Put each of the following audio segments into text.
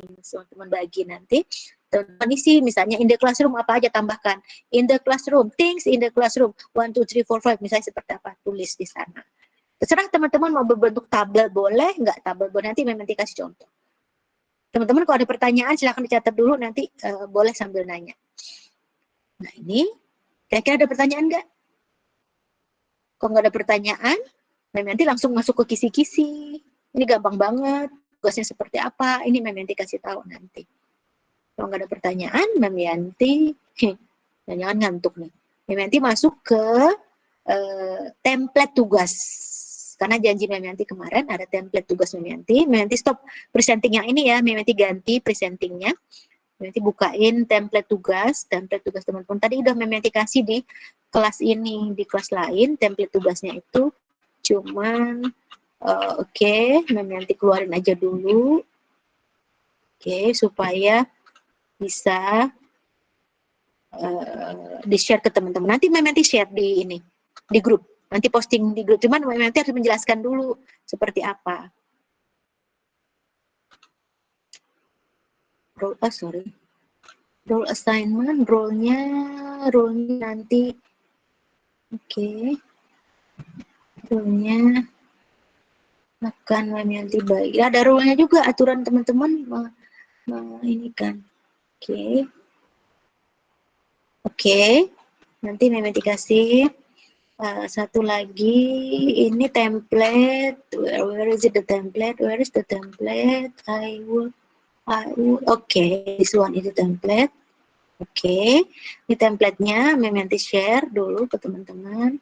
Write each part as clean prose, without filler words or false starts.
teman-teman bagi nanti. Teman-teman isi misalnya in the classroom apa aja tambahkan. In the classroom, things in the classroom, 1, 2, 3, 4, 5, misalnya seperti apa, tulis di sana. Terserah teman-teman mau berbentuk tabel boleh, nggak tabel boleh, nanti memang kasih contoh. Teman-teman kalau ada pertanyaan silahkan dicatat dulu, nanti boleh sambil nanya. Nah ini, kira-kira ada pertanyaan nggak? Kalau nggak ada pertanyaan, nanti langsung masuk ke kisi-kisi. Ini gampang banget, tugasnya seperti apa, ini Mem Yanti kasih tahu nanti. Kalau nggak ada pertanyaan, Mem Yanti, jangan ngantuk nih. Mem Yanti masuk ke template tugas. Karena janji Mem Yanti kemarin ada template tugas Mem Yanti. Mem Yanti stop presenting yang ini ya, Mem Yanti ganti presentingnya. Nanti bukain template tugas teman-teman. Tadi udah Mem Yanti kasih di kelas ini, di kelas lain template tugasnya itu cuman oke, Mem Yanti keluarin aja dulu. Oke, supaya bisa di-share ke teman-teman. Nanti Mem Yanti share di ini, di grup. Nanti posting di grup. Cuman Mem Yanti harus menjelaskan dulu seperti apa. Role assignment, role-nya nanti oke. Rule-nya akan Mem Yanti bagi. Ya, ada rule-nya juga, aturan teman-teman ini kan. Oke. Oke. Nanti Mem Yanti kasih satu lagi, ini template. Where is it the template? Where is the template? I will. Okay, this one is the template. Oke. Ini template-nya Mem Yanti share dulu ke teman-teman.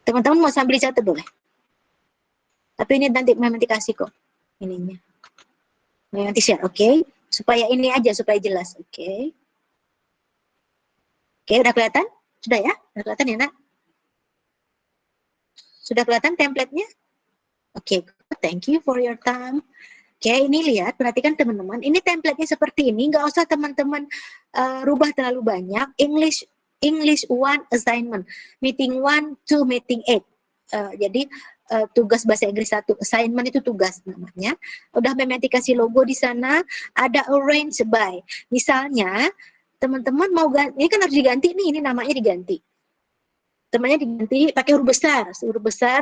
Teman-teman mau sambil dicatat boleh. Tapi ini nanti Mem Yanti kasih kok ininya. Mem Yanti share, oke. Supaya ini aja, supaya jelas, oke. Oke, udah kelihatan? Sudah ya? Udah kelihatan ya, Nak? Sudah kelihatan template-nya? Oke, thank you for your time. Oke, ini lihat, perhatikan teman-teman. Ini template-nya seperti ini, nggak usah teman-teman rubah terlalu banyak. English 1 assignment, meeting 1 to meeting 8. Jadi tugas bahasa Inggris 1, assignment itu tugas namanya. Udah Mem Yanti kasih logo di sana, ada arrange by. Misalnya, teman-teman mau ganti, ini kan harus diganti nih, ini namanya diganti. Temannya diganti pakai huruf besar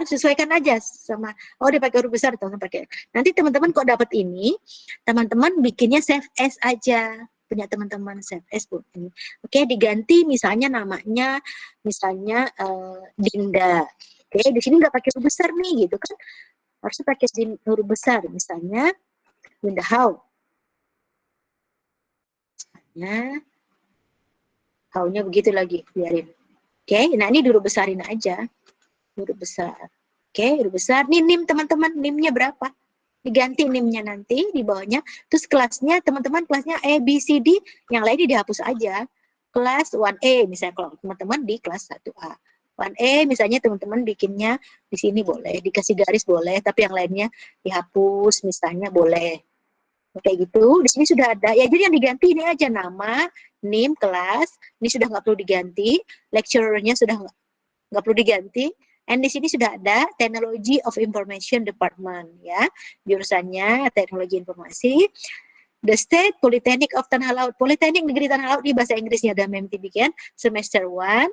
sesuaikan aja sama, oh dia pakai huruf besar, teman-teman pakai. Nanti teman-teman kok dapat ini, teman-teman bikinnya save as aja, punya teman-teman save as pun ini. Oke, diganti misalnya namanya, misalnya Dinda. Oke, di sini nggak pakai huruf besar nih, gitu kan? Harusnya pakai huruf besar, misalnya Dinda How. Misalnya How-nya begitu lagi, biarin. Oke, nah ini huruf besarin aja, huruf besar. Oke, huruf besar. Nih NIM teman-teman, NIM-nya berapa? Diganti NIM-nya nanti di bawahnya. Terus kelasnya, teman-teman kelasnya A, B, C, D, yang lain dihapus aja. Kelas 1A, misalnya kalau teman-teman di kelas 1A. 1A misalnya teman-teman bikinnya di sini boleh, dikasih garis boleh, tapi yang lainnya dihapus misalnya boleh. Kayak gitu, di sini sudah ada. Ya jadi yang diganti ini aja nama, NIM, kelas. Ini sudah nggak perlu diganti. Lecturer-nya sudah nggak perlu diganti. And di sini sudah ada Technology of Information Department ya, jurusannya Teknologi Informasi. The State Polytechnic of Tanah Laut, Politeknik Negeri Tanah Laut di bahasa Inggrisnya ada Mem bikin semester 1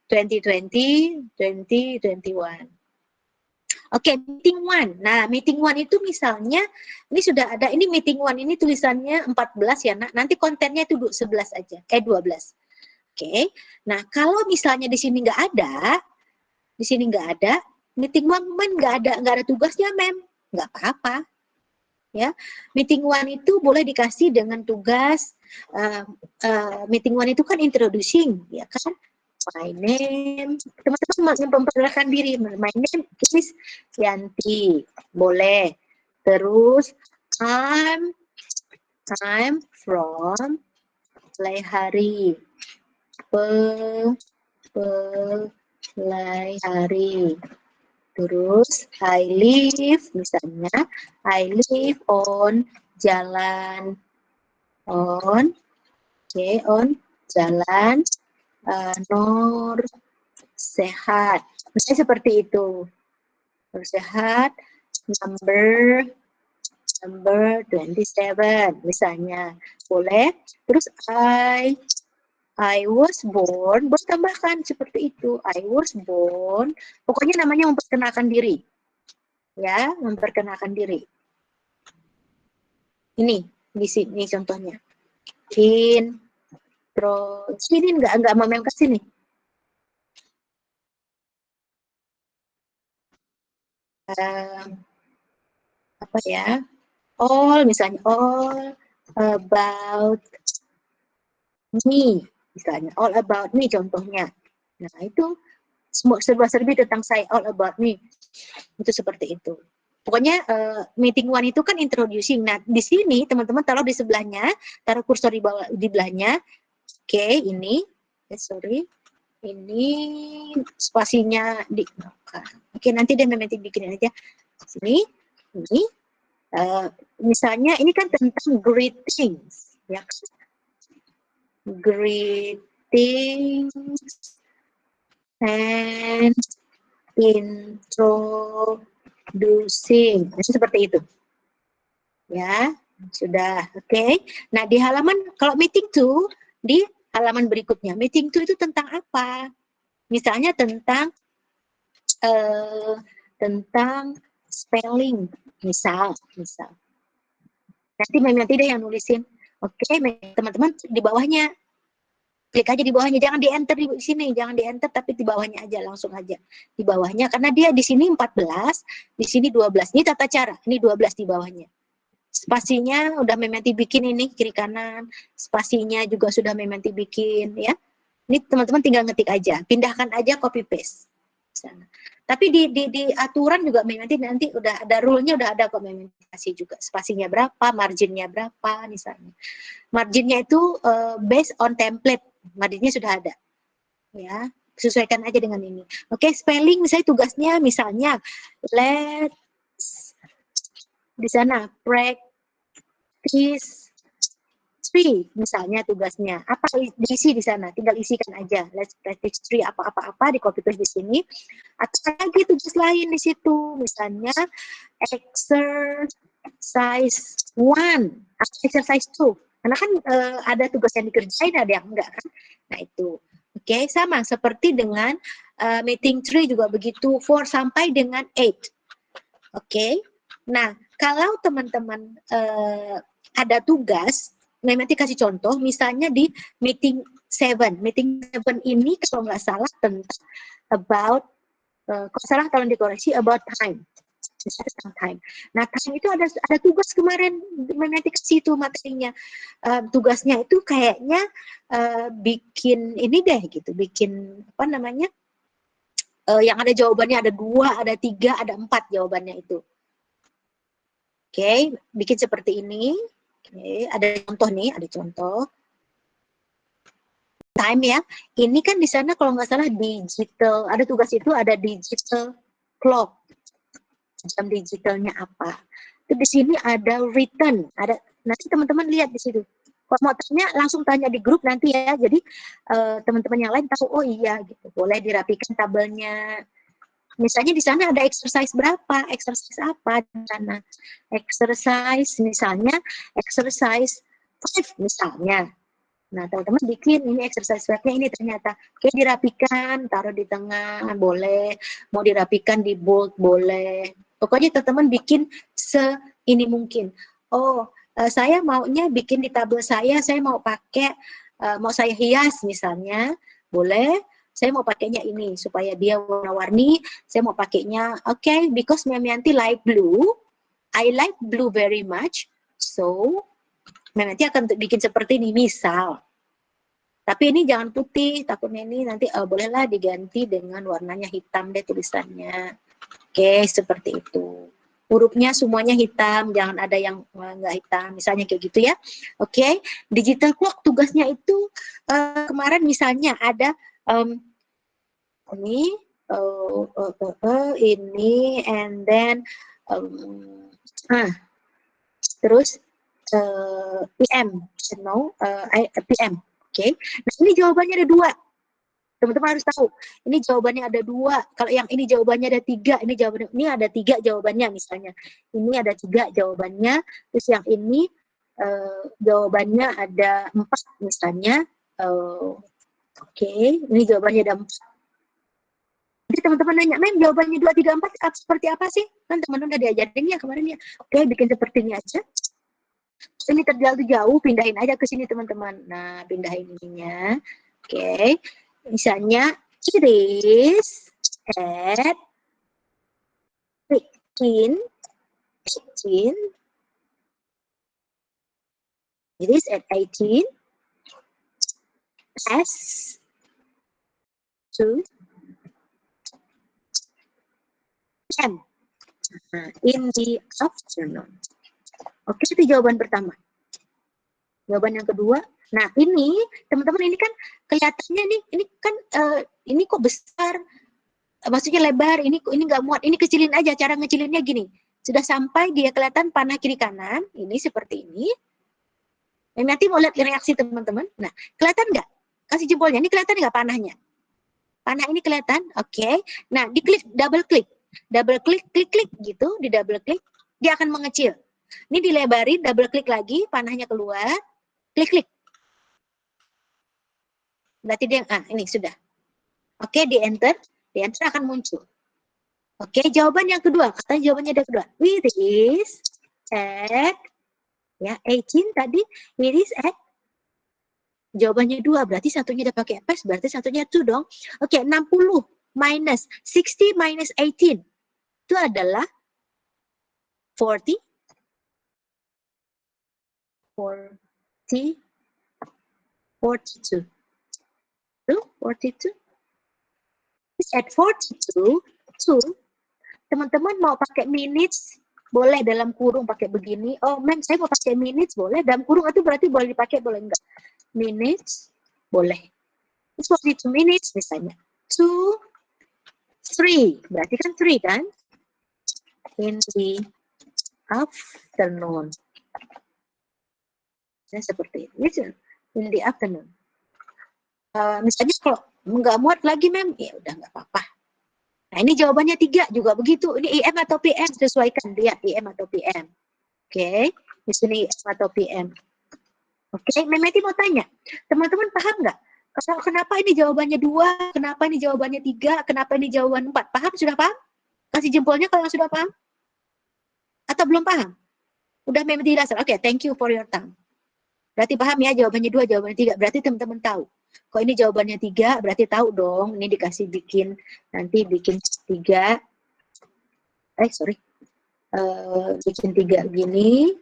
2020-2021. Oke, meeting one. Nah, meeting one itu misalnya, ini sudah ada, ini meeting one ini tulisannya 14 ya, nak. Nanti kontennya itu 11 aja, 12. Oke, nah kalau misalnya di sini nggak ada, meeting one nggak ada tugasnya, Mem. Nggak apa-apa. Ya, meeting one itu boleh dikasih dengan tugas, meeting one itu kan introducing, ya kan? My name, teman-teman memperkenalkan diri. My name is Yanti, boleh. Terus I'm from Leihari, Leihari. Terus I live, misalnya I live on jalan, on jalan Nur Sehat, misalnya seperti itu. Nur Sehat, number Number 27 misalnya. Boleh. Terus I was born, boleh tambahkan seperti itu. I was born. Pokoknya namanya memperkenalkan diri. Ya, memperkenalkan diri. Ini di sini contohnya. Sini enggak mau ke sini. Apa ya? All misalnya all about me misalnya. All about me contohnya. Nah, itu serba-serbi tentang saya, all about me. Itu seperti itu. Pokoknya meeting one itu kan introducing. Nah, di sini teman-teman taruh di sebelahnya, taruh kursor di bawah di belahnya. Oke, ini sorry. Ini spasinya di oke, nanti dia nanti bikin aja. Sini, ini misalnya ini kan tentang greetings, ya kan? Greetings and introducing. Seperti itu. Ya, sudah. Oke. Nah, di halaman kalau meeting to di halaman berikutnya. Meeting to itu tentang apa? Misalnya tentang spelling, misal. Nanti deh yang nulisin. Oke, teman-teman di bawahnya klik aja di bawahnya, jangan di enter di sini, jangan di enter tapi di bawahnya aja, langsung aja di bawahnya, karena dia di sini 14, di sini 12. Ini tata cara, ini 12 di bawahnya. Spasinya udah Mementi bikin ini kiri kanan, spasinya juga sudah Mementi bikin ya. Ini teman-teman tinggal ngetik aja, pindahkan aja copy paste. Sana. Tapi di aturan juga nanti udah ada rule-nya, udah ada kok kasih juga spasinya berapa, marginnya berapa misalnya. Marginnya itu based on template, marginnya sudah ada. Ya, sesuaikan aja dengan ini. Oke, spelling misalnya tugasnya misalnya let's di sana practice 3 misalnya tugasnya. Apa diisi di sana? Tinggal isikan aja. Let's practice 3 apa-apa di copy paste di sini. Atau lagi tugas lain di situ. Misalnya exercise 1 atau exercise 2. Karena kan ada tugas yang dikerjain, ada yang enggak kan. Nah itu. Oke, sama seperti dengan meeting 3 juga begitu, 4 sampai dengan 8. Oke. Nah, kalau teman-teman ada tugas, nanti kasih contoh, misalnya di meeting 7. Meeting 7 ini kalau nggak salah tentang about, kalau salah tolong dikoreksi, about time. Tentang time. Nah, time itu ada tugas kemarin, nanti kasih itu materinya. Tugasnya itu kayaknya bikin ini deh gitu, bikin apa namanya, yang ada jawabannya ada 2, ada 3, ada 4 jawabannya itu. Oke, bikin seperti ini. Oke, ada contoh nih, ada contoh. Time ya. Ini kan di sana kalau nggak salah digital, ada tugas itu ada digital clock. Jam digitalnya apa? Itu di sini ada written, ada nanti teman-teman lihat di situ. Kalau mau tanya langsung tanya di grup nanti ya. Jadi teman-teman yang lain tahu, oh iya gitu. Boleh dirapikan tabelnya. Misalnya di sana ada exercise berapa, exercise apa di sana. Exercise misalnya, exercise 5 misalnya. Nah, teman-teman bikin ini exercise 5-nya ini ternyata. Oke, dirapikan, taruh di tengah, boleh. Mau dirapikan di bold, boleh. Pokoknya teman-teman bikin ini mungkin. Oh, saya maunya bikin di tabel saya mau pakai, mau saya hias misalnya, boleh. Saya mau pakainya ini supaya dia warna-warni. Saya mau pakainya, okay, because Memianti like blue, I like blue very much, so nanti akan bikin seperti ini misal. Tapi ini jangan putih, takutnya ini nanti bolehlah diganti dengan warnanya hitam deh tulisannya. Oke, seperti itu. Hurufnya semuanya hitam, jangan ada yang nggak hitam, misalnya kayak gitu ya. Oke, digital clock tugasnya itu kemarin misalnya ada ini ini and then terus PM, PM, oke. Nah ini jawabannya ada 2. Teman-teman harus tahu, ini jawabannya ada 2. Kalau yang ini jawabannya ada 3, ini ada 3 jawabannya misalnya. Ini ada 3 jawabannya, terus yang ini jawabannya ada 4 misalnya. Oke, ini jawabannya ada 4. Jadi teman-teman nanya, Mem, jawabannya 2, 3, 4 seperti apa sih? Kan teman-teman udah diajarin ya kemarin ya. Oke, bikin seperti ini aja. Ini terlalu jauh, pindahin aja ke sini teman-teman. Nah, pindahin ininya. Oke, misalnya it is at 18. It is at 18 as to p.m. In the afternoon. Oke, itu jawaban pertama. Jawaban yang kedua, nah ini teman-teman ini kan kelihatannya nih, ini kan ini kok besar, maksudnya lebar, ini nggak muat, ini kecilin aja. Cara ngecilinnya gini, sudah sampai dia kelihatan panah kiri kanan, ini seperti ini. Nanti mau lihat reaksi teman-teman. Nah, kelihatan nggak? Kasih jempolnya, ini kelihatan nggak panahnya? Panah ini kelihatan, oke. Nah, diklik, double klik klik gitu, di double klik, dia akan mengecil. Ini dilebarin, double klik lagi, panahnya keluar, klik. Berarti dia, ini sudah. Oke, di enter akan muncul. Oke, jawaban yang kedua, katanya jawabannya ada kedua. It is at, ya, 18 tadi, it is at, jawabannya 2, berarti satunya udah pakai pas, berarti satunya 2 dong. Oke, 60 minus 60 minus 18 itu adalah 40 42. 42. At 42, teman-teman mau pakai minutes, boleh dalam kurung pakai begini. Oh, Mem, saya mau pakai minutes, boleh. Dalam kurung itu berarti boleh dipakai, boleh enggak? Minutes, boleh. 42 minutes misalnya. 2, 3. Berarti kan 3 kan? In the afternoon. Nah, seperti itu. In the afternoon. Misalnya kalau nggak muat lagi, Mem, ya udah nggak apa-apa. Nah, ini jawabannya 3 juga begitu. Ini IM atau PM, sesuaikan dia IM atau PM. Oke, di sini IM atau PM. Oke, Memeti mau tanya, teman-teman paham nggak? Kenapa ini jawabannya 2, kenapa ini jawabannya 3, kenapa ini jawaban 4? Paham? Sudah paham? Kasih jempolnya kalau sudah paham? Atau belum paham? Udah Memeti jelaskan. Oke, thank you for your time. Berarti paham ya, jawabannya 2, jawabannya 3. Berarti teman-teman tahu. Kok ini jawabannya 3, berarti tahu dong. Ini dikasih bikin, nanti bikin 3. Bikin 3 gini.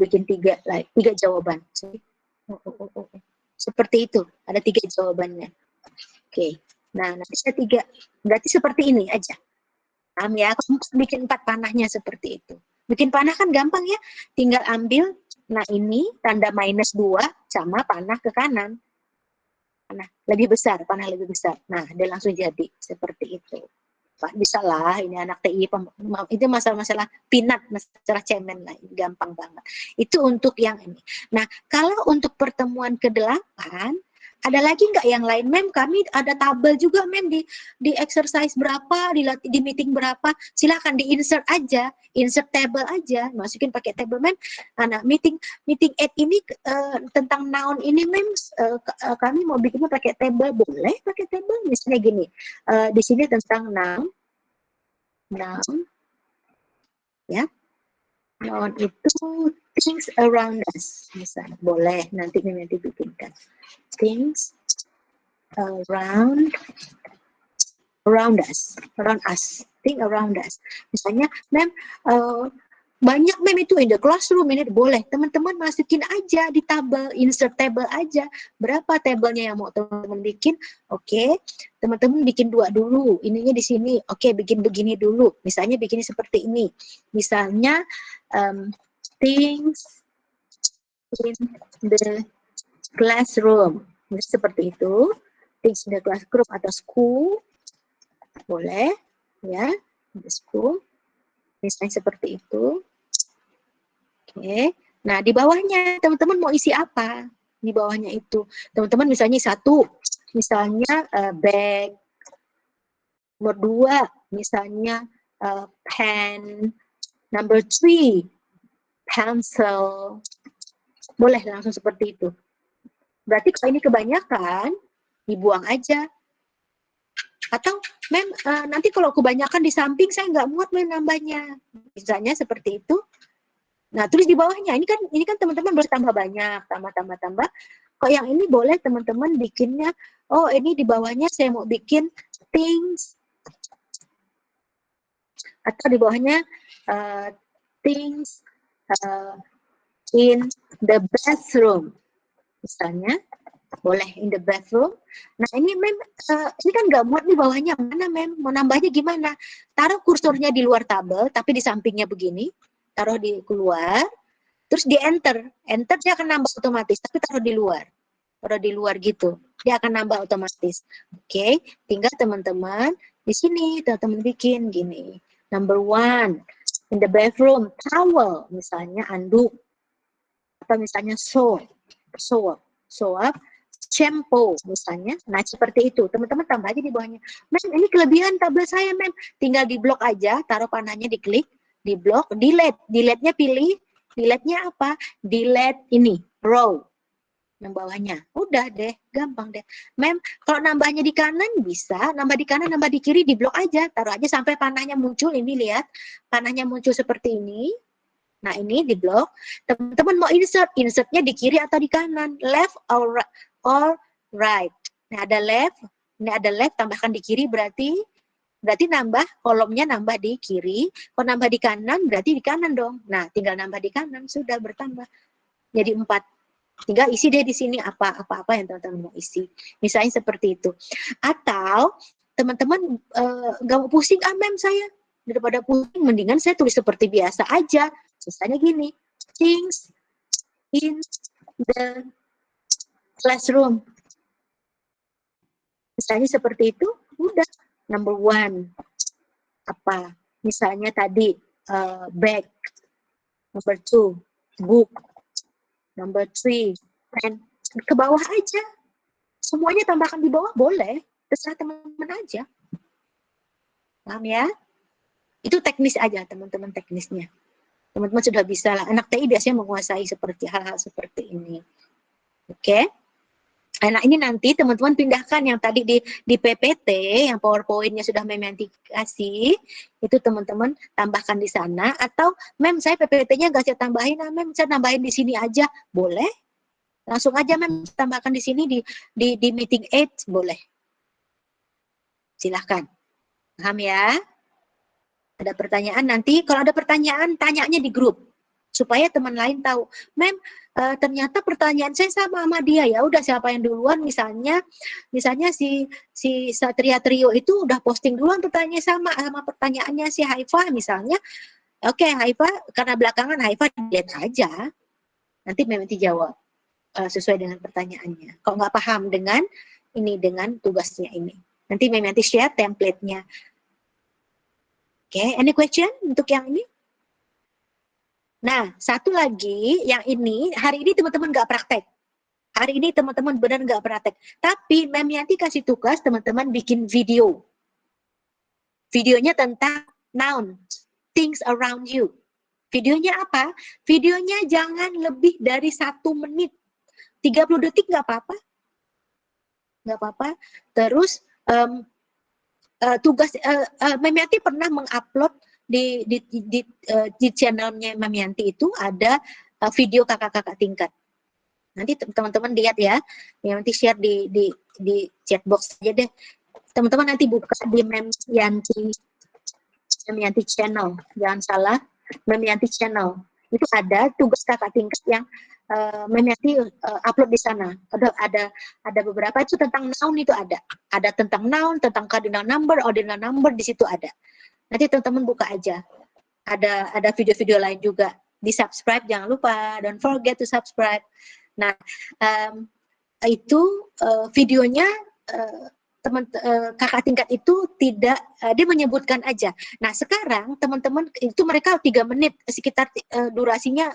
Bikin 3 jawaban. Seperti itu. Ada 3 jawabannya. Oke. Nah, nanti saya 3. Berarti seperti ini aja. Paham ya? Bikin 4 panahnya seperti itu. Bikin panah kan gampang ya. Tinggal ambil, nah ini tanda minus 2 sama panah ke kanan. Panah lebih besar, panah lebih besar. Nah, dia langsung jadi seperti itu. Pak, bisa lah, ini anak TI, itu masalah-masalah pinat, masalah cemen lah, gampang banget. Itu untuk yang ini. Nah, kalau untuk pertemuan ke-8, ada lagi nggak yang lain, Mem? Kami ada tabel juga, Mem, di exercise berapa, di meeting berapa, silakan di-insert aja, insert table aja, masukin pakai table, Mem. Nah, meeting 8 ini tentang noun ini, Mem, kami mau bikinnya pakai table, boleh pakai table, misalnya gini, di sini tentang noun, ya, noun itu things around us, misalnya, boleh, nanti bikinkan things around us, think around us. Misalnya, Mem, banyak Mem itu in the classroom, ini boleh. Teman-teman masukin aja di tabel, insert table aja. Berapa tabelnya yang mau teman-teman bikin? Oke, teman-teman bikin 2 dulu. Ininya di sini. Oke, bikin begini dulu. Misalnya bikin seperti ini. Misalnya, things in the classroom. Seperti itu. Things in the classroom atau school. Boleh. Ya, the school. Misalnya seperti itu. Oke. Nah, di bawahnya teman-teman mau isi apa? Di bawahnya itu. Teman-teman misalnya 1, misalnya bag. Nomor 2, misalnya pen. Number 3, pencil. Boleh langsung seperti itu. Berarti kalau ini kebanyakan, dibuang aja. Atau, mem, nanti kalau kebanyakan di samping saya nggak muat mem nambahnya. Misalnya seperti itu. Nah, tulis di bawahnya. Ini kan teman-teman boleh tambah banyak, tambah. Kok yang ini boleh teman-teman bikinnya, oh ini di bawahnya saya mau bikin things, atau di bawahnya things in the bathroom. Misalnya, boleh in the bathroom. Nah ini mem, ini kan nggak muat di bawahnya, mana mem? Mau nambahnya gimana? Taruh kursornya di luar tabel, tapi di sampingnya begini. Taruh di keluar, terus di enter. Enter dia akan nambah otomatis, tapi taruh di luar. Taruh di luar gitu. Dia akan nambah otomatis. Oke, tinggal teman-teman di sini teman-teman bikin gini. Number 1, in the bathroom, towel, misalnya anduk. Atau misalnya soap, shampoo misalnya. Nah, seperti itu. Teman-teman tambah aja di bawahnya. Mem, ini kelebihan tabel saya, Mem. Tinggal di blok aja, taruh panahnya, diklik, di blok, delete. Delete-nya pilih. Delete-nya apa? Delete ini, row. Yang bawahnya. Udah deh, gampang deh. Mem, kalau nambahnya di kanan bisa, nambah di kanan, nambah di kiri, di blok aja. Taruh aja sampai panahnya muncul. Ini lihat, panahnya muncul seperti ini. Nah, ini di blok. Teman-teman mau insertnya di kiri atau di kanan? Left or right. Nah, ada left. Ini ada left, tambahkan di kiri berarti nambah, kolomnya nambah di kiri. Kalau nambah di kanan, berarti di kanan dong. Nah, tinggal nambah di kanan, sudah bertambah. Jadi 4. Tinggal isi deh di sini apa-apa yang teman-teman mau isi. Misalnya seperti itu. Atau teman-teman nggak mau pusing, mem saya. Daripada pusing, mendingan saya tulis seperti biasa aja. Misalnya gini, things in the classroom. Misalnya seperti itu, udah. Number 1, apa? Misalnya tadi, bag. Number 2, book. Number 3, pen. Ke bawah aja. Semuanya tambahkan di bawah, boleh. Terserah teman-teman aja. Paham ya? Itu teknis aja, teman-teman, teknisnya. Teman-teman sudah bisa lah. Anak TI biasanya menguasai seperti hal-hal seperti ini. Oke? Nah, ini nanti teman-teman pindahkan yang tadi di PPT, yang PowerPoint-nya sudah Mem kasih, itu teman-teman tambahkan di sana. Atau, Mem, saya PPT-nya nggak saya tambahin, Mem, saya tambahin di sini aja. Boleh? Langsung aja, Mem, tambahkan di sini, di meeting aids, boleh. Silahkan. Paham ya? Ada pertanyaan nanti, kalau ada pertanyaan, tanyanya di grup. Supaya teman lain tahu, Mem, ternyata pertanyaan saya sama dia, ya udah siapa yang duluan, misalnya si Satria Trio itu udah posting duluan pertanyaannya sama pertanyaannya si Haifa misalnya. Oke, Haifa, karena belakangan Haifa lihat aja, nanti Mem nanti jawab sesuai dengan pertanyaannya. Kalau nggak paham dengan tugasnya ini, nanti Mem nanti share template-nya. Oke, any question untuk yang ini? Nah, satu lagi, yang ini, hari ini teman-teman nggak praktek. Hari ini teman-teman benar nggak praktek. Tapi Mem Yanti kasih tugas teman-teman bikin video. Videonya tentang noun, things around you. Videonya apa? Videonya jangan lebih dari 1 menit. 30 detik nggak apa-apa. Nggak apa-apa. Terus, tugas, Mem Yanti pernah mengupload di channelnya Mem Yanti itu ada video kakak-kakak tingkat. Nanti teman-teman lihat ya, nanti share di chat box aja deh. Teman-teman nanti buka di Mem Yanti channel, jangan salah, Mem Yanti channel. Itu ada tugas kakak tingkat yang Mem Yanti upload di sana. Ada beberapa itu tentang noun, itu ada. Ada tentang noun, tentang cardinal number, ordinal number, di situ ada. Nanti teman-teman buka aja. Ada video-video lain juga. Di-subscribe, jangan lupa. Don't forget to subscribe. Nah, itu videonya kakak tingkat itu tidak, dia menyebutkan aja. Nah sekarang teman-teman itu mereka 3 menit sekitar durasinya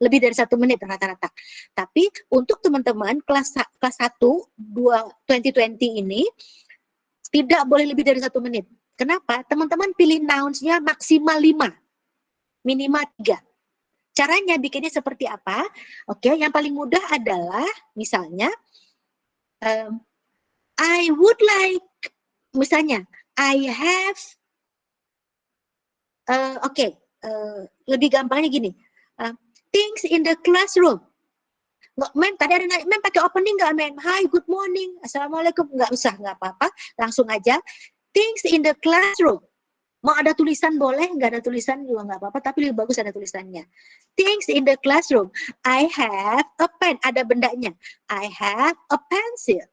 lebih dari 1 menit rata-rata. Tapi untuk teman-teman kelas 1 2020 ini tidak boleh lebih dari 1 menit. Kenapa? Teman-teman pilih nouns-nya maksimal 5, minimal 3. Caranya bikinnya seperti apa? Oke, yang paling mudah adalah misalnya I would like, misalnya I have, lebih gampangnya gini, things in the classroom. Mem, tadi ada nanya, Mem pakai opening nggak, Mem? Hi, good morning, assalamualaikum, nggak usah, nggak apa-apa, langsung aja. Things in the classroom. Mau ada tulisan boleh, nggak ada tulisan juga nggak apa-apa, tapi lebih bagus ada tulisannya. Things in the classroom. I have a pen, ada bendanya. I have a pencil.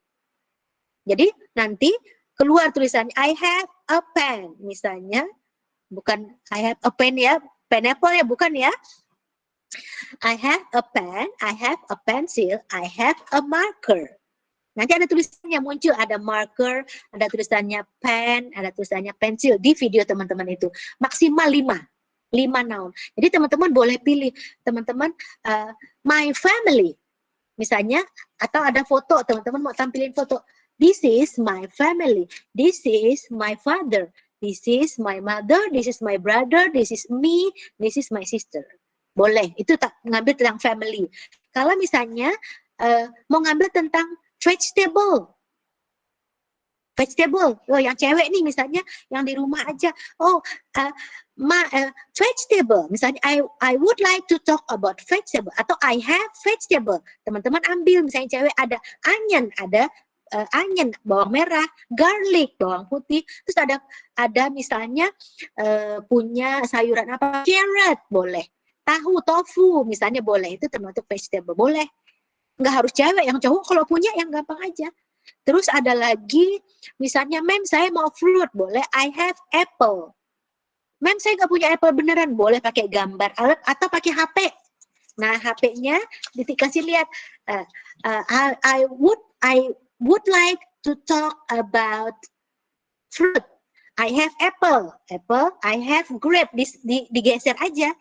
Jadi nanti keluar tulisannya I have a pen, misalnya, bukan I have a pen ya, pineapple ya, bukan ya. I have a pen, I have a pencil, I have a marker. Nanti ada tulisannya muncul, ada marker, ada tulisannya pen, ada tulisannya pensil di video teman-teman itu. Maksimal 5 noun. Jadi teman-teman boleh pilih, teman-teman my family, misalnya, atau ada foto, teman-teman mau tampilin foto. This is my family, this is my father, this is my mother, this is my brother, this is me, this is my sister. Boleh, itu tak ngambil tentang family. Kalau misalnya mau ngambil tentang vegetable, oh yang cewek nih misalnya, yang di rumah aja, vegetable, misalnya I would like to talk about vegetable, atau I have vegetable, teman-teman ambil, misalnya cewek ada onion, onion, bawang merah, garlic, bawang putih, terus ada misalnya punya sayuran apa, carrot, boleh, tahu, tofu, misalnya boleh, itu termasuk vegetable, boleh. Nggak harus cewek, yang cowok kalau punya yang gampang aja. Terus ada lagi, misalnya, Mem saya mau fruit, boleh I have apple. Mem saya nggak punya apple beneran, boleh pakai gambar atau pakai HP. Nah HP-nya dikasih lihat, I would like to talk about fruit. I have apple, I have grape, digeser aja.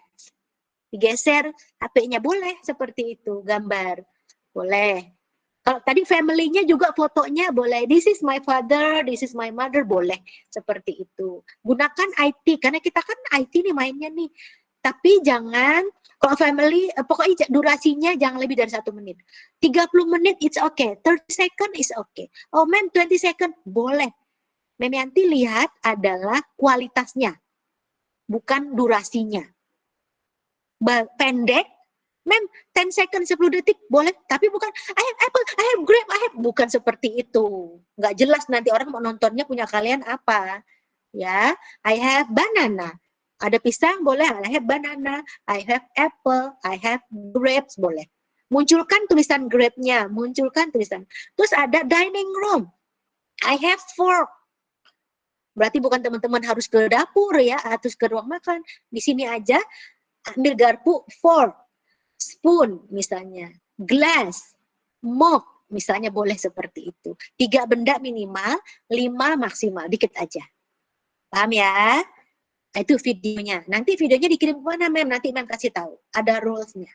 Digeser HP-nya, boleh seperti itu, gambar. Boleh. Kalau tadi family-nya juga fotonya boleh. This is my father, this is my mother, boleh. Seperti itu. Gunakan IT, karena kita kan IT nih mainnya nih. Tapi jangan, kalau family, pokoknya durasinya jangan lebih dari 1 menit. 30 menit, it's okay. 30 second is okay. Oh, Mem, 20 second, boleh. Mem Yanti lihat adalah kualitasnya, bukan durasinya. Pendek, Mem, 10 second, 10 detik, boleh. Tapi bukan, I have apple, I have grape, I have. Bukan seperti itu. Nggak jelas nanti orang mau nontonnya punya kalian apa. Ya, I have banana. Ada pisang, boleh. I have banana, I have apple, I have grapes, boleh. Munculkan tulisan grape-nya, munculkan tulisan. Terus ada dining room. I have fork. Berarti bukan teman-teman harus ke dapur ya, atau ke ruang makan. Di sini aja, ambil garpu, fork. Spoon misalnya, glass, mop misalnya, boleh seperti itu. 3 benda minimal, 5 maksimal, dikit aja. Paham ya? Itu videonya. Nanti videonya dikirim ke mana, Mem? Nanti Mem kasih tahu. Ada rules-nya.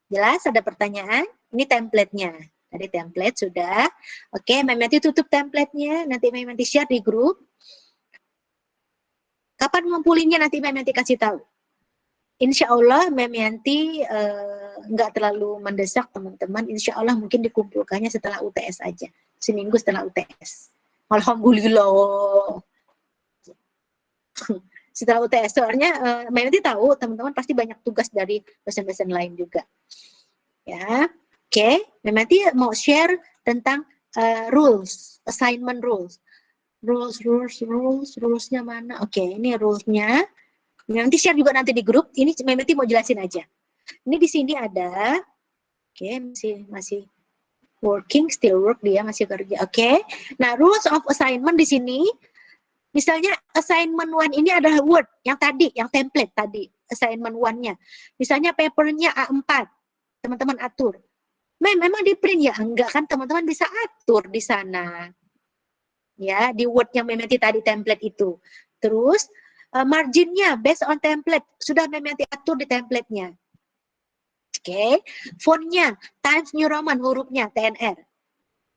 Jelas? Ada pertanyaan? Ini template-nya. Tadi template sudah. Oke, Mem nanti tutup template-nya. Nanti Mem nanti share di grup. Kapan ngumpulinnya nanti Mem nanti kasih tahu. Insya Allah Mem Yanti nggak terlalu mendesak teman-teman. Insya Allah mungkin dikumpulkannya setelah UTS aja. Seminggu setelah UTS. Alhamdulillah. Setelah UTS. Soalnya Mem Yanti tahu teman-teman pasti banyak tugas dari dosen-dosen lain juga. Ya, oke. Mem Yanti mau share tentang rules, assignment rules. Rules-nya mana? Oke, ini rules-nya. Nanti share juga nanti di grup. Ini Memeti mau jelasin aja. Ini di sini ada, oke, masih working, still work, dia masih kerja. Oke. Nah, rules of assignment di sini, misalnya assignment 1 ini adalah word yang tadi, yang template tadi, assignment 1-nya. Misalnya papernya A4, teman-teman atur. Memang di print ya? Enggak kan, teman-teman bisa atur di sana. Ya, di Word yang Memanti tadi template itu. Terus marginnya based on template, sudah Memanti atur di template-nya. Oke, fontnya Times New Roman, hurufnya TNR,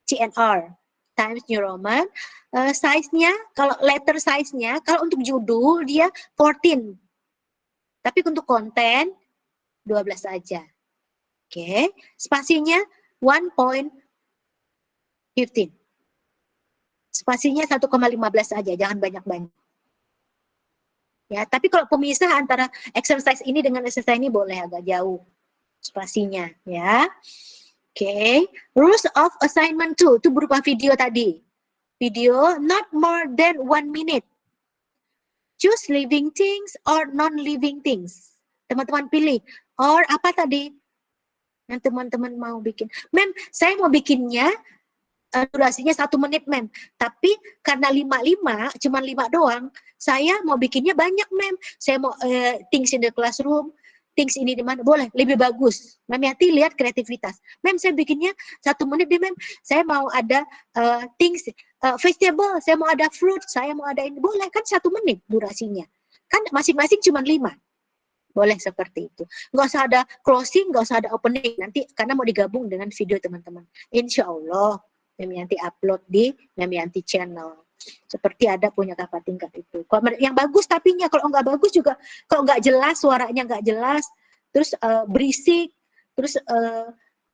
CNR, Times New Roman. Size-nya, kalau letter size-nya, kalau untuk judul dia 14. Tapi untuk konten 12 saja. Oke, spasinya 1.15. Spasinya 1,15 saja, jangan banyak-banyak. Ya, tapi kalau pemisah antara exercise ini dengan exercise ini boleh agak jauh spasinya, ya. Oke, rules of assignment 2 itu berupa video tadi. Video not more than 1 minute. Choose living things or non-living things. Teman-teman pilih. Or apa tadi yang teman-teman mau bikin? Mem, saya mau bikinnya durasinya 1 menit, Mem. Tapi karena 5 cuma 5 doang, saya mau bikinnya banyak, Mem. Saya mau things in the classroom, things ini di mana, boleh, lebih bagus. Mem Yati lihat kreativitas. Mem, saya bikinnya 1 menit deh, Mem. Saya mau ada things, vegetable, saya mau ada fruit, saya mau ada ini. Boleh kan 1 menit durasinya. Kan masing-masing cuma 5. Boleh seperti itu. Nggak usah ada closing, nggak usah ada opening. Nanti karena mau digabung dengan video teman-teman. Insya Allah Memianti upload di Memianti channel. Seperti ada punya kakak tingkat itu. Kalau yang bagus tapinya, kalau nggak bagus juga, kalau nggak jelas, suaranya nggak jelas, terus berisik, terus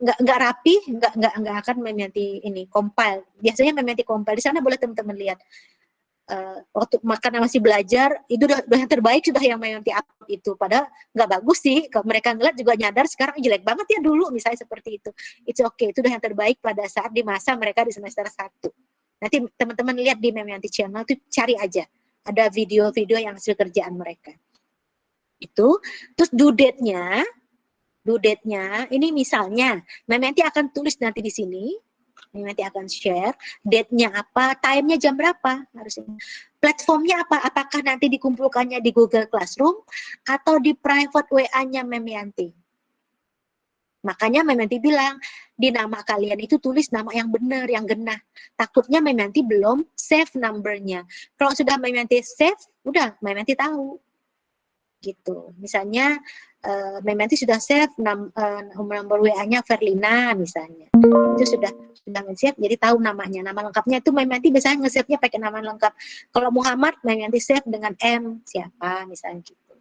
nggak rapi, nggak akan Memianti ini compile. Biasanya Memianti compile. Di sana boleh teman-teman lihat. Waktu karena masih belajar itu udah yang terbaik sudah yang Memianti upload itu, padahal nggak bagus sih, kalau mereka ngeliat juga nyadar sekarang jelek banget ya dulu misalnya seperti itu. It's okay, itu udah yang terbaik pada saat di masa mereka di semester 1. Nanti teman-teman lihat di Memianti channel itu, cari aja ada video-video yang hasil kerjaan mereka itu. Terus due date-nya ini misalnya Memianti akan tulis nanti di sini, nanti akan share date-nya apa, time-nya jam berapa, harus platformnya apa, apakah nanti dikumpulkannya di Google Classroom atau di private WA-nya Memianti. Makanya Memianti bilang di nama kalian itu tulis nama yang benar, yang genah. Takutnya Memianti belum save number-nya. Kalau sudah Memianti save, udah Memianti tahu. Gitu. Misalnya Memianti sudah save nomor WA-nya Verlina misalnya. Itu sudah nge-save, jadi tahu namanya. Nama lengkapnya itu Memianti biasanya nge-save-nya pakai nama lengkap. Kalau Muhammad, Memianti save dengan M siapa misalnya gitu.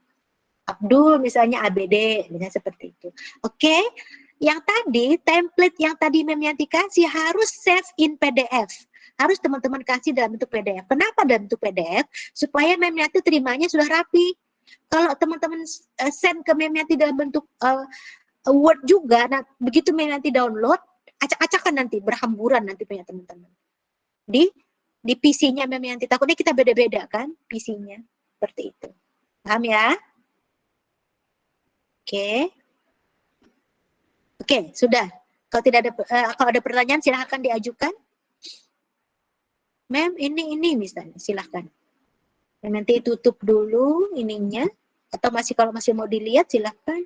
Abdul misalnya ABD, misalnya seperti itu. Oke, yang tadi template yang tadi Memianti kasih harus save in PDF. Harus teman-teman kasih dalam bentuk PDF. Kenapa dalam bentuk PDF? Supaya Memianti terimanya sudah rapi. Kalau teman-teman send ke Memianti dalam bentuk Word juga, nah begitu Memianti download, acak-acakan nanti, berhamburan nanti punya teman-teman. Di PC-nya Memianti, takutnya kita beda-beda kan PC-nya, seperti itu. Paham ya? Oke. Oke, sudah. Kalau tidak ada kalau ada pertanyaan silahkan diajukan. Mem, ini misalnya, silahkan. Nanti tutup dulu ininya, atau kalau masih mau dilihat silahkan.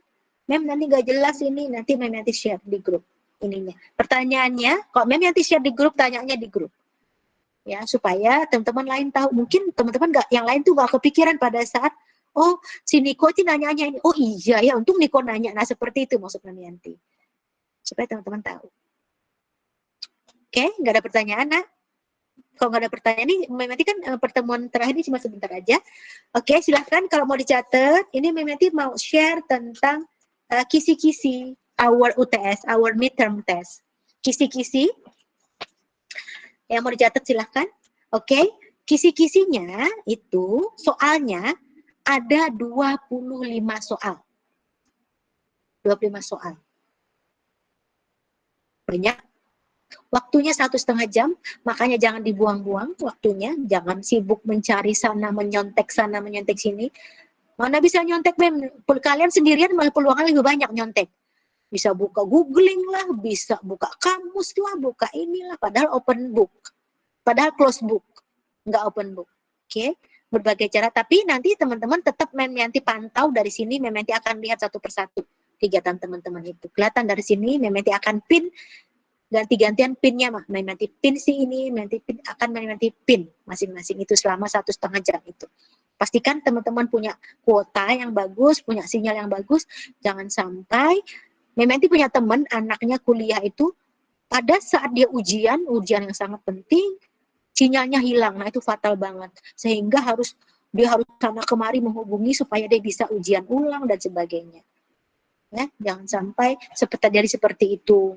Mem, nanti nggak jelas ini, nanti Mem nanti share di grup ininya. Pertanyaannya, kok Mem nanti share di grup, tanyanya di grup. Ya, supaya teman-teman lain tahu. Mungkin teman-teman yang lain tuh nggak kepikiran pada saat, oh si Niko ini nanya-nanya ini. Oh iya ya, untung Niko nanya. Nah seperti itu maksud Mem nanti. Supaya teman-teman tahu. Oke, nggak ada pertanyaan, nak? Kalau nggak ada pertanyaan ini, nanti kan pertemuan terakhir ini cuma sebentar aja. Oke, silahkan kalau mau dicatat. Ini nanti mau share tentang kisi-kisi our UTS, our midterm test. Kisi-kisi yang mau dicatat silahkan. Oke, kisi-kisinya itu soalnya ada 25 soal. 25 soal. Banyak. Waktunya 1,5 jam, makanya jangan dibuang-buang waktunya, jangan sibuk mencari sana, menyontek sini. Mana bisa nyontek, Mem? Kalian sendirian malah peluangnya lebih banyak nyontek. Bisa buka googling lah, bisa buka kamus lah, buka inilah, padahal open book. Padahal close book, nggak open book. Oke, berbagai cara. Tapi nanti teman-teman tetap Mem nanti pantau dari sini, Mem nanti akan lihat satu persatu. kegiatan teman-teman itu. Kelihatan dari sini, Mementi akan pin ganti-gantian pinnya, Mementi pin si ini, Mementi pin akan Mementi pin masing-masing itu selama 1,5 jam itu. Pastikan teman-teman punya kuota yang bagus, punya sinyal yang bagus, jangan sampai Mementi punya teman anaknya kuliah itu pada saat dia ujian yang sangat penting, sinyalnya hilang. Nah, itu fatal banget. Sehingga dia harus sana kemari menghubungi supaya dia bisa ujian ulang dan sebagainya. Ya, jangan sampai seperti itu.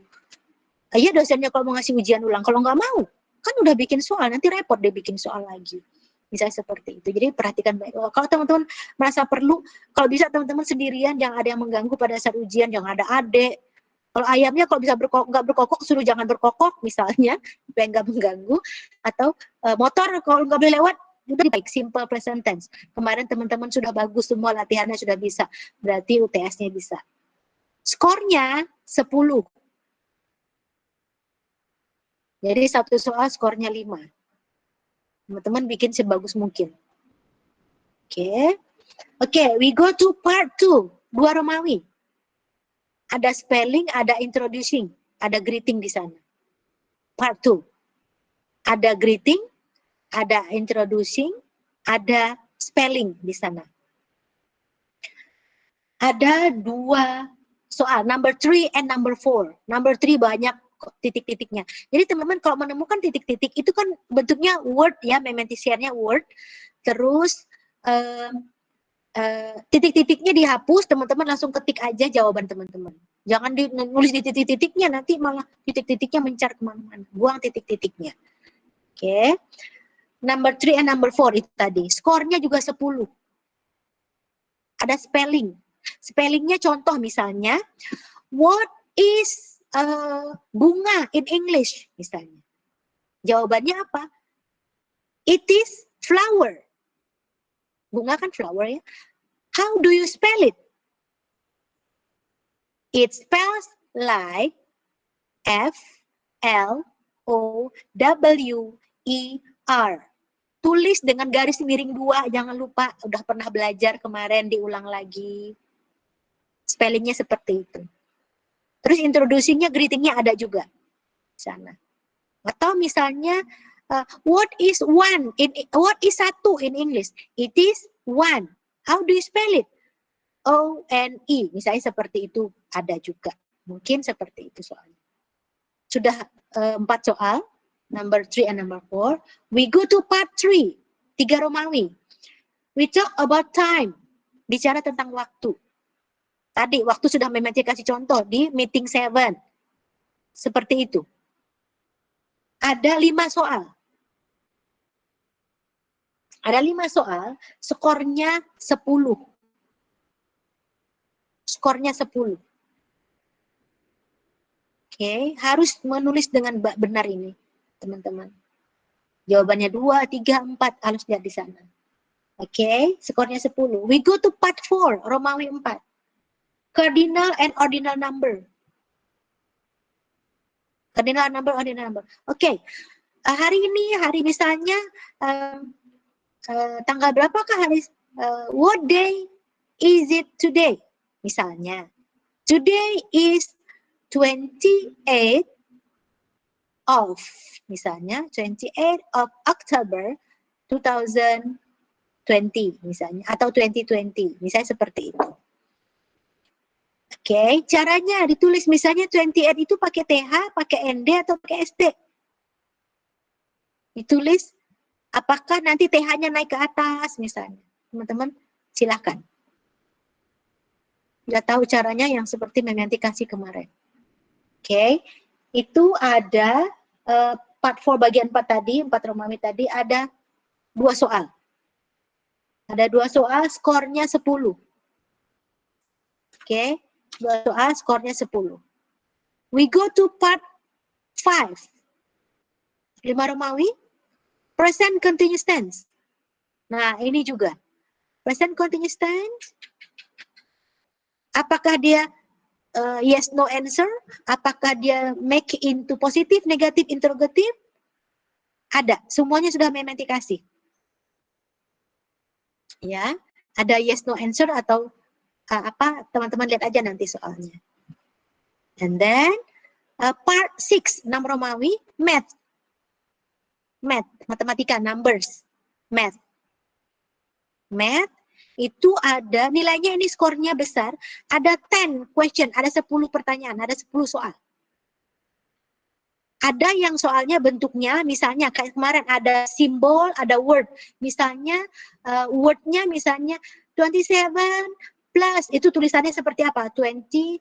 Iya, dosennya kalau mau ngasih ujian ulang, kalau nggak mau, kan udah bikin soal, nanti repot dia bikin soal lagi. Misalnya seperti itu. Jadi perhatikan baik. Kalau teman-teman merasa perlu, kalau bisa teman-teman sendirian, jangan ada yang mengganggu pada saat ujian, jangan ada adik. Kalau ayamnya kalau bisa nggak berkokok, suruh jangan berkokok misalnya, supaya nggak mengganggu. Atau motor kalau nggak boleh lewat, udah baik, simple present tense. Kemarin teman-teman sudah bagus semua, latihannya sudah bisa. Berarti UTS-nya bisa. Skornya 10. Jadi satu soal skornya 5. Teman-teman bikin sebagus mungkin. Oke. Oke, we go to part 2. 2 Romawi. Ada spelling, ada introducing, ada greeting di sana. Part 2. Ada greeting, ada introducing, ada spelling di sana. Ada 2 soal, number 3 and number 4. Number 3 banyak titik-titiknya. Jadi teman-teman kalau menemukan titik-titik itu kan bentuknya word ya, mementisiannya word. Terus titik-titiknya dihapus, teman-teman langsung ketik aja jawaban teman-teman. Jangan nulis di titik-titiknya, nanti malah titik-titiknya mencar kemana-mana. Buang titik-titiknya. Oke. Number 3 and number 4 itu tadi. Skornya juga 10. Ada spelling. Spellingnya contoh misalnya, what is bunga in English misalnya. Jawabannya apa? It is flower. Bunga kan flower ya. How do you spell it? It spells like F-L-O-W-E-R. Tulis dengan garis miring 2, jangan lupa. Udah pernah belajar kemarin, diulang lagi. Spellingnya seperti itu. Terus introducingnya, greetingnya ada juga sana. Atau misalnya, what is satu in English? It is one. How do you spell it? O-N-E. Misalnya seperti itu ada juga. Mungkin seperti itu soalnya. Sudah 4 soal, number 3 and number 4. We go to part 3, 3 Romawi. We talk about time, bicara tentang waktu. Tadi waktu sudah Mementi kasih contoh di meeting 7. Seperti itu. Ada 5 soal. Ada 5 soal, skornya 10. Skornya 10. Oke, harus menulis dengan benar ini, teman-teman. Jawabannya 2, 3, 4 harus lihat di sana. Oke, skornya 10. We go to part 4, Romawi 4. Cardinal and ordinal number. Cardinal number, ordinal number. Oke, hari ini, hari misalnya, tanggal berapakah hari, what day is it today? Misalnya, today is 28 of, misalnya 28 of October 2020 misalnya, atau 2020, misalnya seperti itu. Oke, caranya ditulis misalnya 28 itu pakai TH, pakai ND, atau pakai SD. Ditulis, apakah nanti TH-nya naik ke atas misalnya. Teman-teman, silakan. Nggak tahu caranya yang seperti Mementi kasih kemarin. Oke, itu ada part 4 bagian 4 tadi, 4 Romawi tadi, ada 2 soal. Ada 2 soal, skornya 10. Oke, 2 soal, skornya 10. We go to part 5. 5 Romawi, present continuous tense. Nah, ini juga. Present continuous tense, apakah dia yes, no answer? Apakah dia make into positif, negatif, interrogatif? Ada, semuanya sudah Mementi kasih. Ya, ada yes, no answer atau teman-teman lihat aja nanti soalnya. And then part 6, 6 Romawi, math, matematika, numbers, math. Itu ada nilainya, ini skornya besar, ada 10 question, ada 10 pertanyaan, ada 10 soal. Ada yang soalnya bentuknya, misalnya kayak kemarin ada simbol, ada word. Misalnya wordnya misalnya 27 plus, itu tulisannya seperti apa? 27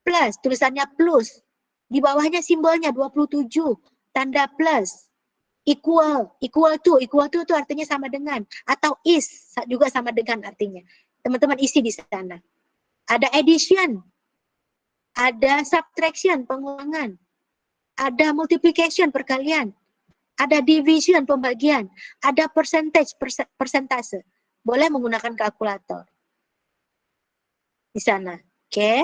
plus, tulisannya plus. Di bawahnya simbolnya 27, tanda plus. Equal to itu artinya sama dengan. Atau is, juga sama dengan artinya. Teman-teman isi di sana. Ada addition, ada subtraction, pengulangan. Ada multiplication, perkalian. Ada division, pembagian. Ada percentage, persentase. Boleh menggunakan kalkulator. Di sana. Oke.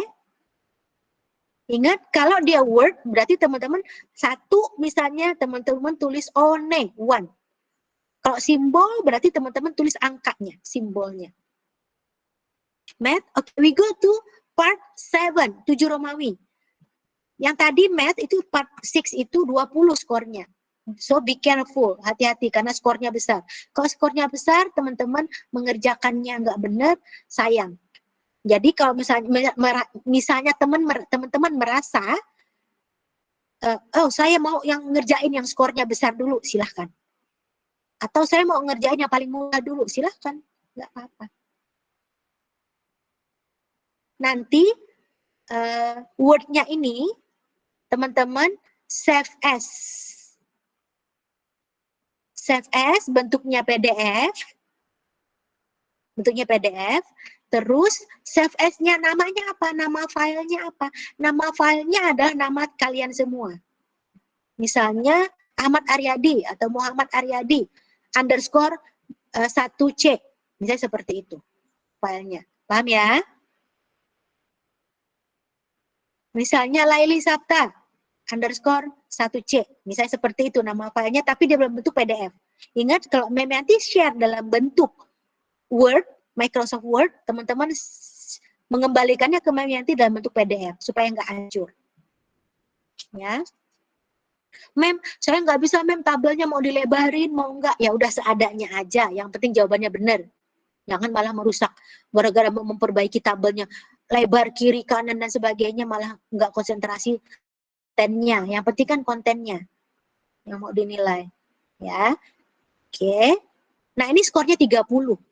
Ingat, kalau dia word, berarti teman-teman satu, misalnya teman-teman tulis one. Kalau simbol, berarti teman-teman tulis angkanya, simbolnya. Math, okay, we go to part 7, 7 Romawi. Yang tadi math itu part 6 itu 20 skornya. So be careful, hati-hati karena skornya besar. Kalau skornya besar, teman-teman mengerjakannya nggak benar, sayang. Jadi kalau misalnya teman-teman merasa, oh saya mau yang ngerjain yang skornya besar dulu, silahkan. Atau saya mau ngerjain yang paling mudah dulu, silahkan. Nggak apa-apa. Nanti word-nya ini, teman-teman save as. Save as bentuknya PDF. Bentuknya PDF. Terus save as-nya namanya apa? Nama filenya apa? Nama filenya adalah nama kalian semua. Misalnya Ahmad Aryadi atau Muhammad Aryadi underscore 1C. Misalnya seperti itu filenya. Paham ya? Misalnya Laili Sabta underscore 1C. Misalnya seperti itu nama filenya, tapi dia dalam bentuk PDF. Ingat, kalau nanti share dalam bentuk Word, Microsoft Word, teman-teman mengembalikannya ke Memianti dalam bentuk PDF supaya nggak hancur. Ya, Mem, saya nggak bisa Mem, tabelnya mau dilebarin, mau nggak? Ya udah seadanya aja. Yang penting jawabannya benar. Jangan malah merusak. Gara-gara memperbaiki tabelnya, lebar kiri kanan dan sebagainya, malah nggak konsentrasi kontennya. Yang penting kan kontennya yang mau dinilai. Ya, oke. Nah, ini skornya 30.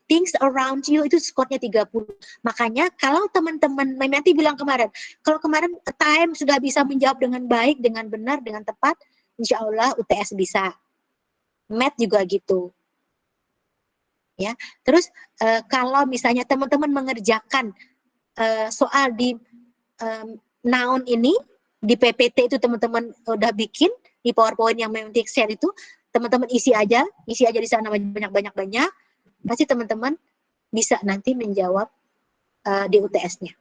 Things around you itu skornya 30. Makanya kalau teman-teman, nanti bilang kemarin, kalau kemarin time sudah bisa menjawab dengan baik, dengan benar, dengan tepat, insya Allah UTS bisa. Math juga gitu. Ya. Terus kalau misalnya teman-teman mengerjakan soal di noun ini, di PPT itu teman-teman udah bikin, di PowerPoint yang memang share itu, teman-teman isi aja di sana banyak-banyak, pasti teman-teman bisa nanti menjawab di UTS-nya.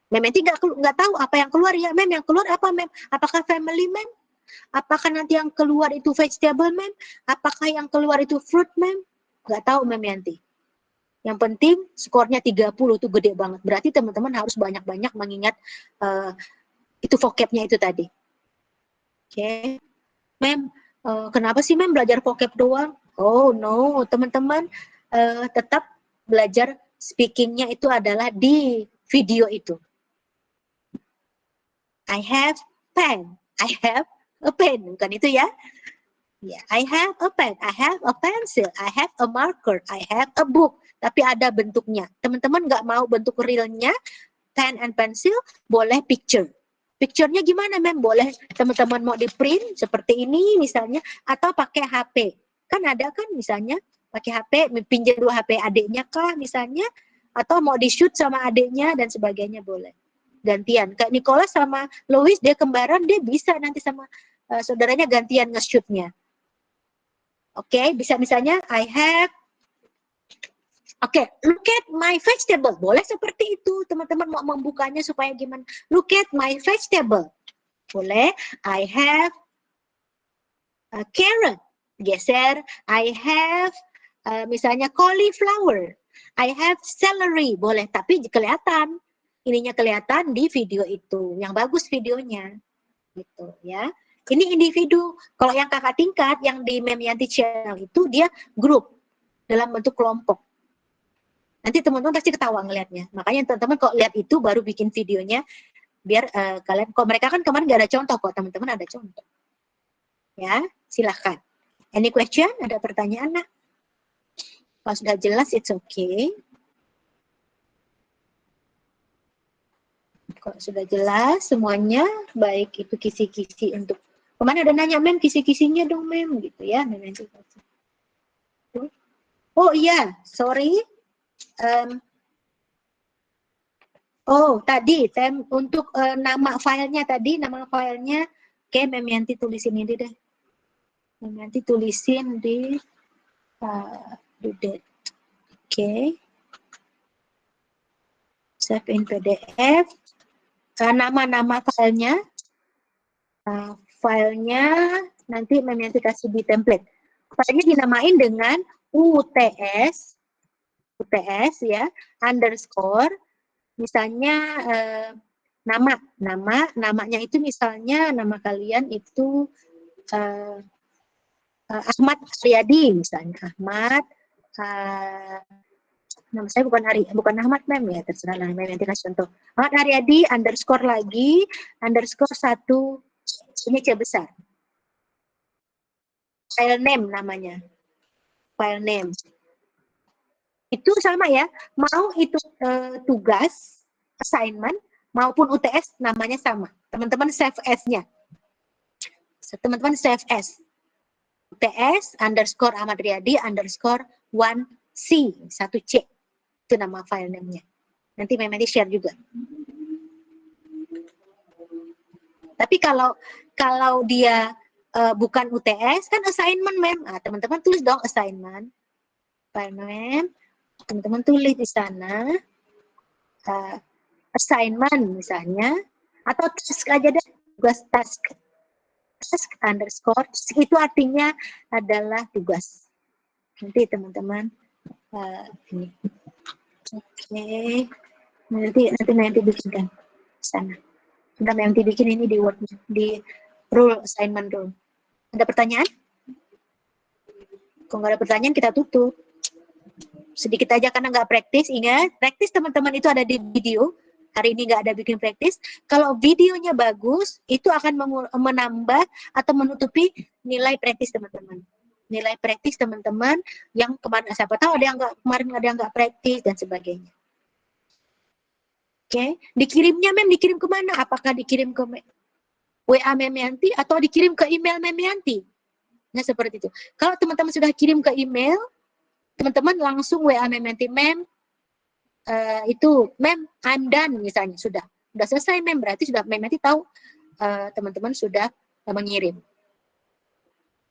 Mem nanti nggak tahu apa yang keluar ya, Mem, yang keluar apa, Mem? Apakah family, Mem? Apakah nanti yang keluar itu vegetable, Mem? Apakah yang keluar itu fruit, Mem? Nggak tahu, Mem, nanti. Yang penting skornya 30 itu gede banget. Berarti teman-teman harus banyak-banyak mengingat itu vocabnya itu tadi. Oke. Mem, kenapa sih Mem belajar vocab doang? Oh no, teman-teman tetap belajar speakingnya itu adalah di video itu. I have pen, I have a pen, bukan itu ya? Yeah, I have a pen, I have a pencil, I have a marker, I have a book. Tapi ada bentuknya. Teman-teman nggak mau bentuk realnya, pen and pencil, boleh picture. Picture-nya gimana, Mem? Boleh teman-teman mau di print seperti ini misalnya, atau pakai HP. Kan ada kan misalnya pakai HP, pinjam dulu HP adiknya kah misalnya, atau mau di-shoot sama adiknya dan sebagainya boleh. Gantian. Kayak Nicholas sama Louis, dia kembaran, dia bisa nanti sama saudaranya gantian nge-shoot-nya. Oke, bisa misalnya I have look at my vegetable. Boleh seperti itu. Teman-teman mau membukanya supaya gimana? Look at my vegetable. Boleh. I have a carrot. Geser. I have misalnya cauliflower. I have salary, boleh, tapi kelihatan. Ininya kelihatan di video itu, yang bagus videonya. Gitu ya. Ini individu. Kalau yang kakak tingkat, yang di Mem Yanti Channel itu dia grup dalam bentuk kelompok. Nanti teman-teman pasti ketawa ngelihatnya. Makanya teman-teman kok lihat itu baru bikin videonya, biar kalian, kok mereka kan kemarin nggak ada contoh, kok teman-teman ada contoh. Ya, silahkan. Any question? Ada pertanyaan, nak? Kalau sudah jelas, it's okay. Kalau sudah jelas semuanya, baik itu kisi-kisi untuk, kemana ada nanya, Mem, kisi-kisinya dong, Mem, gitu ya. Oh iya, sorry. Oh, tadi untuk nama filenya tadi, nama filenya, oke, Mem Yanti tulisin ini deh. Mem Yanti tulisin di date. Oke. Save in PDF. Nama-nama filenya. Filenya nanti Mem Yanti kasih di template. Filenya dinamain dengan UTS ya, underscore, misalnya namanya itu misalnya nama kalian itu Ahmad Aryadi misalnya, Ahmad, nama saya bukan Ahmad, Mem, ya terserah lah, Mem nanti kasih contoh. Ahmad Aryadi underscore lagi underscore 1 ini C besar. File name namanya. File name. Itu sama ya, mau itu tugas, assignment, maupun UTS namanya sama. Teman-teman save as-nya. Teman-teman save as. UTS underscore Ahmad Riyadi underscore 1C, 1C. Itu nama file name-nya. Nanti Mem share juga. Tapi kalau dia bukan UTS, kan assignment, Mem. Teman-teman tulis dong assignment. File name. Teman-teman tulis di sana assignment misalnya, atau task aja deh, tugas task underscore, itu artinya adalah tugas. Nanti teman-teman ini, oke, nanti bikinkan sana. Sudah nanti bikin ini di Word, di rule assignment rule. Ada pertanyaan? Kalau nggak ada pertanyaan kita tutup. Sedikit aja karena nggak praktis. Ingat, praktis teman-teman itu ada di video. Hari ini nggak ada bikin praktis. Kalau videonya bagus, itu akan menambah atau menutupi nilai praktis teman-teman. Nilai praktis teman-teman yang kemarin, siapa tahu ada yang nggak praktis dan sebagainya. Oke, dikirimnya, Mem, dikirim kemana? Apakah dikirim ke WA Mem Yanti atau dikirim ke email Mem Yanti? Nah, seperti itu. Kalau teman-teman sudah kirim ke email, teman-teman langsung WA Mem Yanti, Mem, itu Mem, I'm done misalnya, sudah selesai, Mem, berarti sudah Mem Yanti tahu teman-teman sudah mengirim.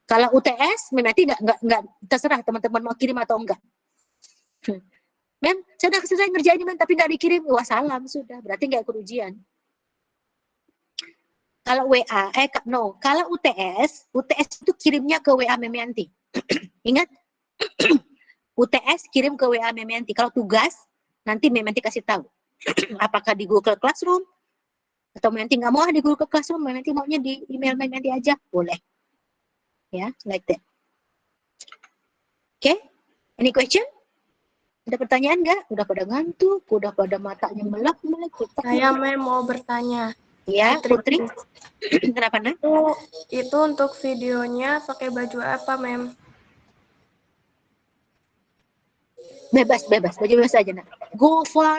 Kalau UTS, Mem Yanti nggak terserah teman-teman mau kirim atau enggak. Mem, saya sudah selesai ngerjain, Mem, tapi nggak dikirim, wah salam, sudah, berarti nggak ikut ujian. Kalau WA, kalau UTS itu kirimnya ke WA Mem Yanti. Ingat, UTS kirim ke WA Mem Yanti. Kalau tugas, nanti Mem Yanti kasih tahu. Apakah di Google Classroom, atau Mem Yanti nggak mau di Google Classroom, Mem Yanti maunya di email Mem Yanti aja, boleh. Ya, like that. Oke, any question? Ada pertanyaan nggak? Udah pada ngantuk, udah pada matanya melek-melek. Saya, Mem, mau bertanya. Ya, Putri. Kenapa, Nak? Itu untuk videonya pakai baju apa, Mem? Bebas, baju bebas aja, Nak. Go for